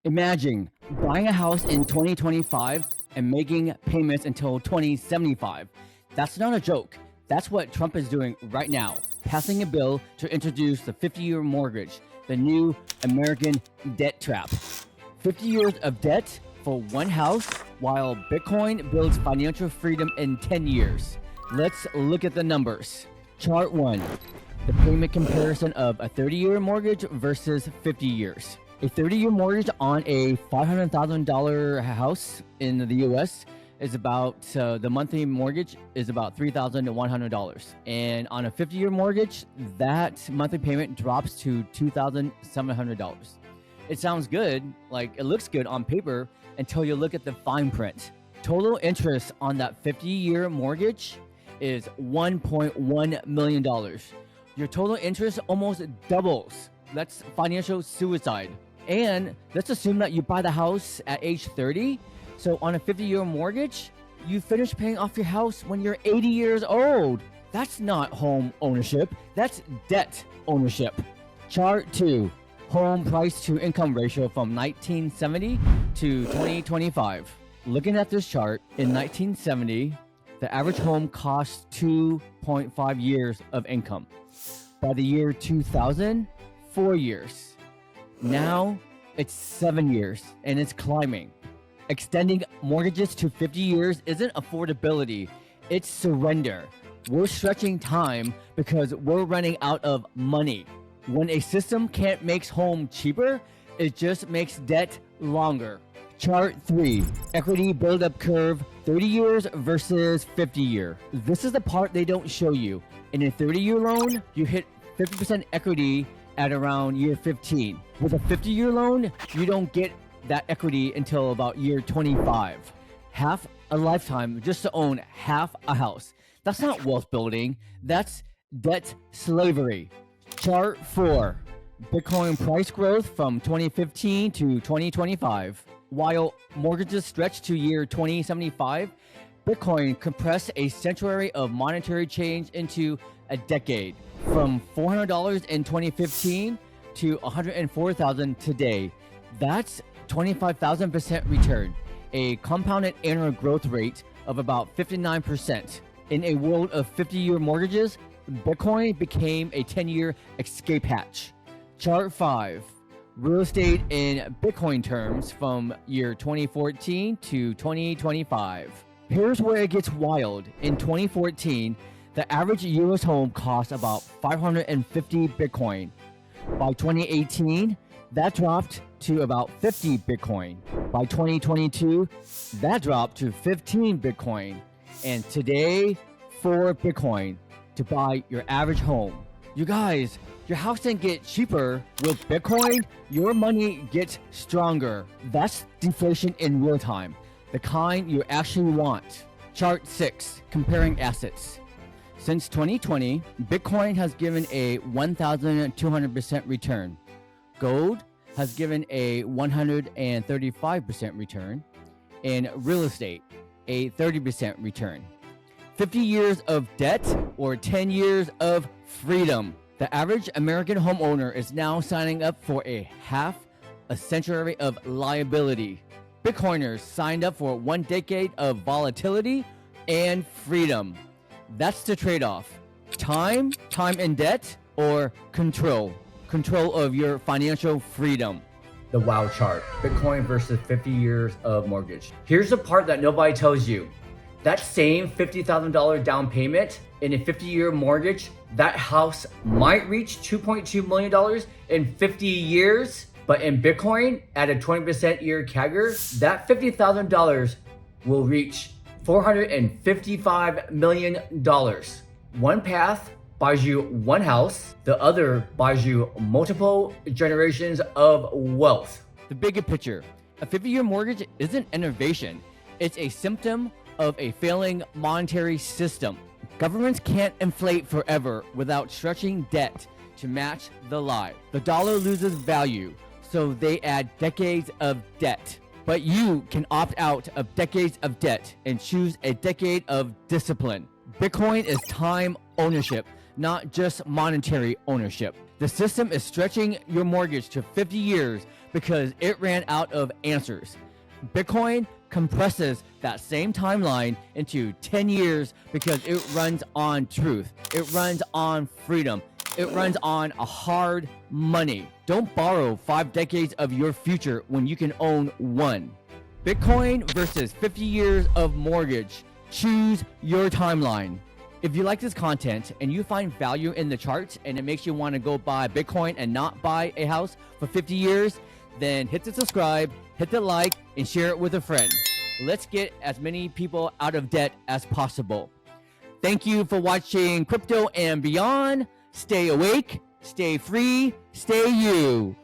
Imagine buying a house in 2025 and making payments until 2075. That's not a joke. That's what Trump is doing right now, passing a bill to introduce the 50-year mortgage, the new American debt trap. 50 years of debt for one house, while Bitcoin builds financial freedom in 10 years. Let's look at the numbers. Chart 1, the payment comparison of a 30-year mortgage versus 50 years. A 30-year mortgage on a $500,000 house in the US is about, the monthly mortgage is about $3,100. And on a 50-year mortgage, that monthly payment drops to $2,700. It sounds good, like it looks good on paper until you look at the fine print. Total interest on that 50-year mortgage is $1.1 million. Your total interest almost doubles. That's financial suicide. And let's assume that you buy the house at age 30. So on a 50-year mortgage, you finish paying off your house when you're 80 years old. That's not home ownership. That's debt ownership. Chart 2, home price to income ratio from 1970 to 2025. Looking at this chart, in 1970, the average home cost 2.5 years of income. By the year 2000, 4 years. Now it's 7 years and it's climbing. Extending mortgages to 50 years isn't affordability, it's surrender. We're stretching time because we're running out of money. When a system can't make home cheaper, it just makes debt longer. Chart 3, equity buildup curve, 30 years versus 50 year. This is the part they don't show you. In a 30-year loan, you hit 50% equity at around year 15. With a 50-year loan, you don't get that equity until about year 25. Half a lifetime just to own half a house. That's not wealth building, that's debt slavery. Chart 4, Bitcoin price growth from 2015 to 2025. While mortgages stretch to year 2075, Bitcoin compressed a century of monetary change into a decade. From $400 in 2015 to $104,000 today. That's 25,000% return, a compounded annual growth rate of about 59%. In a world of 50-year mortgages, Bitcoin became a 10-year escape hatch. Chart 5, real estate in Bitcoin terms from year 2014 to 2025. Here's where it gets wild. In 2014, the average US home cost about 550 Bitcoin. By 2018, that dropped to about 50 Bitcoin. By 2022, that dropped to 15 Bitcoin. And today, 4 Bitcoin to buy your average home. You guys, your house didn't get cheaper. With Bitcoin, your money gets stronger. That's deflation in real time, the kind you actually want. Chart 6, comparing assets. Since 2020, Bitcoin has given a 1,200% return. Gold has given a 135% return. And real estate, a 30% return. 50 years of debt or 10 years of freedom. The average American homeowner is now signing up for a half a century of liability. Bitcoiners signed up for 1 decade of volatility and freedom. That's the trade-off. Time in debt, or control of your financial freedom. The wow chart, Bitcoin versus 50 years of mortgage. Here's the part that nobody tells you. That same $50,000 down payment in a 50-year mortgage, that house might reach $2.2 million in 50 years, but in Bitcoin, at a 20% year CAGR, that $50,000 will reach $455 million. One path buys you one house, the other buys you multiple generations of wealth. The bigger picture, a 50-year mortgage isn't innovation. It's a symptom of a failing monetary system. Governments can't inflate forever without stretching debt to match the lie. The dollar loses value, so they add decades of debt. But you can opt out of decades of debt and choose a decade of discipline. Bitcoin is time ownership, not just monetary ownership. The system is stretching your mortgage to 50 years, because it ran out of answers. Bitcoin compresses that same timeline into 10 years because it runs on truth. It runs on freedom. It runs on a hard money. Don't borrow 5 decades of your future when you can own one. Bitcoin versus 50 years of mortgage. Choose your timeline. If you like this content and you find value in the charts and it makes you want to go buy Bitcoin and not buy a house for 50 years, then hit the subscribe, hit the like, and share it with a friend. Let's get as many people out of debt as possible. Thank you for watching Crypto and Beyond. Stay awake, stay free, stay you.